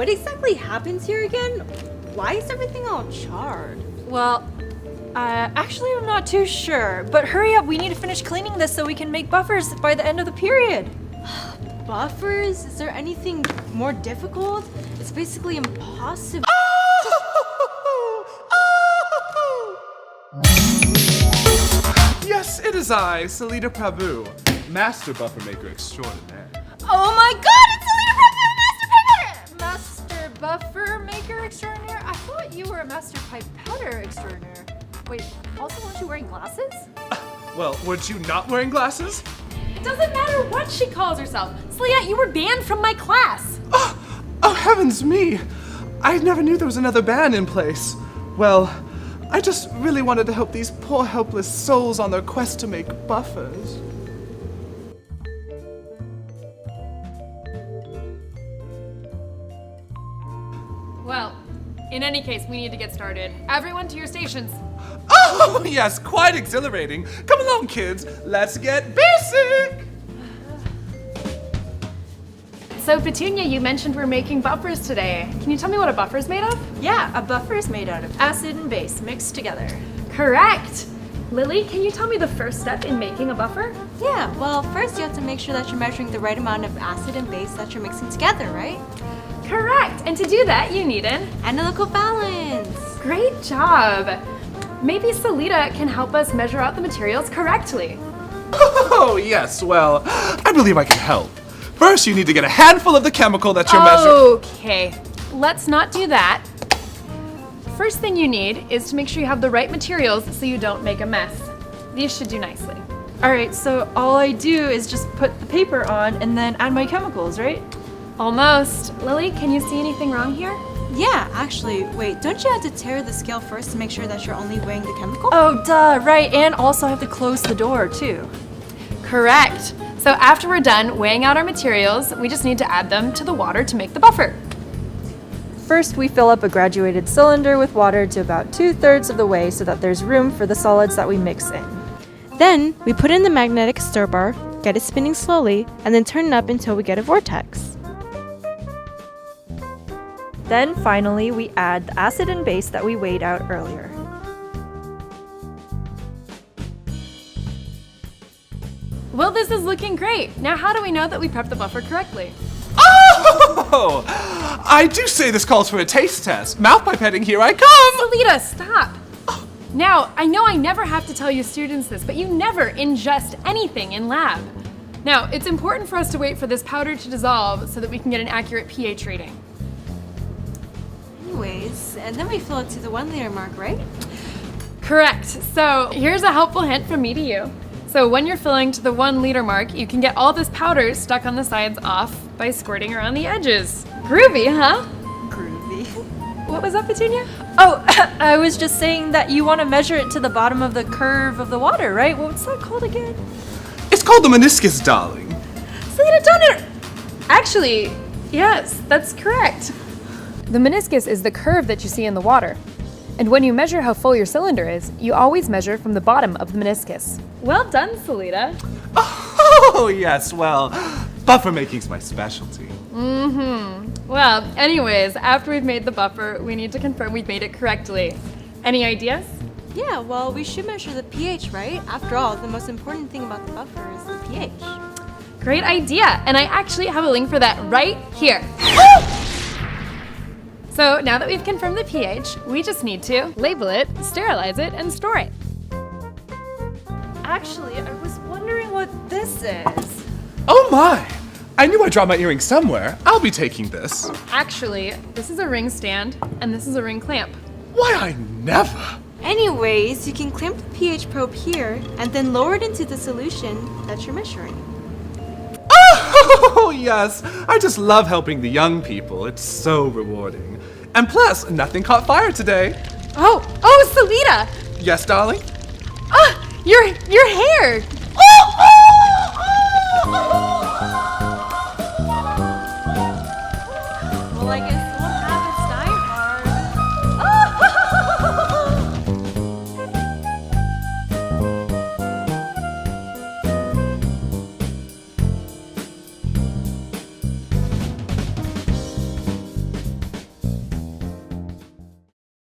what exactly happens here again? Why is everything all charred? Well, actually I'm not too sure, but hurry up, we need to finish cleaning this so we can make buffers by the end of the period. Buffers? Is there anything more difficult? It's basically impossible. Yes, it is I, Salita Prabhu, Master Buffer Maker Extraordinaire. Oh my god, it's Salita Prabhu, Master Buffer Maker Extraordinaire? I thought you were a Master Pipetter Extraordinaire. Wait, also weren't you wearing glasses? Well, weren't you not wearing glasses? It doesn't matter what she calls herself. Salita, you were banned from my class. Oh, heavens me! I never knew there was another ban in place. Well, I just really wanted to help these poor helpless souls on their quest to make buffers. Well, in any case, we need to get started. Everyone to your stations. Oh, yes, quite exhilarating. Come along, kids. Let's get basic! So, Petunia, you mentioned we're making buffers today. Can you tell me what a buffer is made of? Yeah, a buffer is made out of acid and base mixed together. Correct! Lily, can you tell me the first step in making a buffer? Yeah, well, first you have to make sure that you're measuring the right amount of acid and base that you're mixing together, right? Correct! And to do that, you need an Analytical balance. Great job! Maybe Salita can help us measure out the materials correctly. Oh, yes, well, I believe I can help. First, you need to get a handful of the chemical that you're measuring. Okay, let's not do that. First thing you need is to make sure you have the right materials so you don't make a mess. These should do nicely. Alright, so all I do is just put the paper on and then add my chemicals, right? Almost. Lily, can you see anything wrong here? Yeah, actually, wait, don't you have to tear the scale first to make sure that you're only weighing the chemical? Oh, duh, right, and also I have to close the door, too. Correct. So after we're done weighing out our materials, we just need to add them to the water to make the buffer. First, we fill up a graduated cylinder with water to about 2/3 of the way so that there's room for the solids that we mix in. Then, we put in the magnetic stir bar, get it spinning slowly, and then turn it up until we get a vortex. Then, finally, we add the acid and base that we weighed out earlier. Well, this is looking great. Now how do we know that we prepped the buffer correctly? Oh! I do say this calls for a taste test. Mouth pipetting, here I come! Salita, stop! Now, I know I never have to tell you students this, but you never ingest anything in lab. Now, it's important for us to wait for this powder to dissolve so that we can get an accurate pH reading. Anyways, and then we fill it to the 1 liter mark, right? Correct. So here's a helpful hint from me to you. So when you're filling to the 1 liter mark, you can get all this powder stuck on the sides off by squirting around the edges. Groovy, huh? Groovy. What was that, Petunia? Oh, I was just saying that you want to measure it to the bottom of the curve of the water, right? What's that called again? It's called the meniscus, darling. Salita, don't Actually, yes, that's correct. The meniscus is the curve that you see in the water. And when you measure how full your cylinder is, you always measure from the bottom of the meniscus. Well done, Salita. Oh, yes, well, buffer making's my specialty. Well, anyways, after we've made the buffer, we need to confirm we've made it correctly. Any ideas? Yeah, well, we should measure the pH, right? After all, the most important thing about the buffer is the pH. Great idea, and I actually have a link for that right here. So now that we've confirmed the pH, we just need to label it, sterilize it, and store it. Actually, I was wondering what this is. Oh my! I knew I dropped my earring somewhere. I'll be taking this. Actually, this is a ring stand, and this is a ring clamp. Why, I never. Anyways, you can clamp the pH probe here and then lower it into the solution that you're measuring. Oh, yes. I just love helping the young people. It's so rewarding. And plus, nothing caught fire today. Oh, Salita! Yes, darling? Your hair!